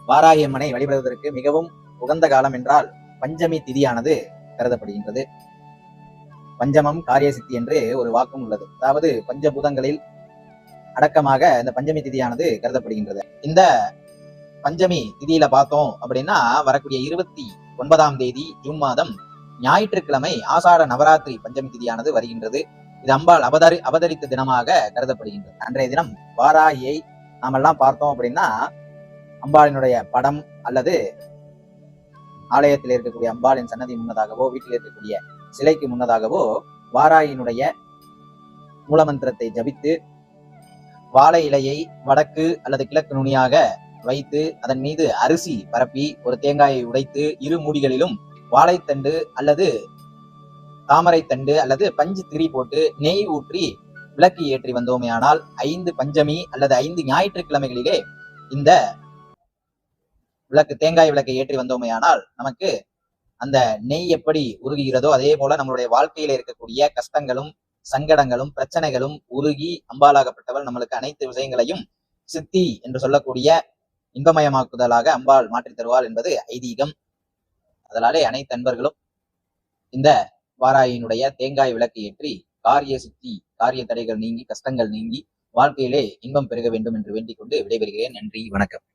வாராகி அம்மனை வழிபடுவதற்கு மிகவும் உகந்த காலம் என்றால் பஞ்சமி திதியானது கருதப்படுகின்றது. பஞ்சமம் காரிய சித்தி என்று ஒரு வாக்கும் உள்ளது. அதாவது பஞ்சபூதங்களில் அடக்கமாக இந்த பஞ்சமி திதியானது கருதப்படுகின்றது. இந்த பஞ்சமி திதியில பார்த்தோம் அப்படின்னா வரக்கூடிய 29ஆம் தேதி ஜூன் மாதம் ஞாயிற்றுக்கிழமை ஆசார நவராத்திரி பஞ்சமி திதியானது வருகின்றது. இது அம்பாள் அவதரித்த தினமாக கருதப்படுகின்றது. அன்றைய தினம் வாராகியை நாமெல்லாம் பார்த்தோம் அப்படின்னா அம்பாளினுடைய படம் அல்லது ஆலயத்தில் இருக்கக்கூடிய அம்பாளின் சன்னதி முன்னதாகவோ வீட்டில் இருக்கக்கூடிய சிலைக்கு முன்னதாகவோ வாராயினுடைய மூலமந்திரத்தை ஜபித்து வாழை இலையை வடக்கு அல்லது கிழக்கு நுனியாக வைத்து அதன் மீது அரிசி பரப்பி ஒரு தேங்காயை உடைத்து இரு மூடிகளிலும் வாழைத்தண்டு அல்லது தாமரைத்தண்டு அல்லது பஞ்சு திரி போட்டு நெய் ஊற்றி விளக்கு ஏற்றி வந்தோமேயானால் 5 பஞ்சமி அல்லது 5 ஞாயிற்றுக்கிழமைகளிலே இந்த தேங்காய் விளக்கை ஏற்றி வந்தோமேயானால் நமக்கு அந்த நெய் எப்படி உருகுகிறதோ அதே போல நம்மளுடைய வாழ்க்கையில இருக்கக்கூடிய கஷ்டங்களும் சங்கடங்களும் பிரச்சனைகளும் உருகி அம்பாளாகப்பட்டவள் நம்மளுக்கு அனைத்து விஷயங்களையும் சித்தி என்று சொல்லக்கூடிய இன்பமயமாக்குதலாக அம்பாள் மாற்றி தருவாள் என்பது ஐதீகம். அதனாலே அனைத்து அன்பர்களும் இந்த வாராயினுடைய தேங்காய் விளக்கு ஏற்றி காரிய சித்தி காரிய தடைகள் நீங்கி கஷ்டங்கள் நீங்கி வாழ்க்கையிலே இன்பம் பெருக வேண்டும் என்று வேண்டிக் கொண்டு விடைபெறுகிறேன். நன்றி, வணக்கம்.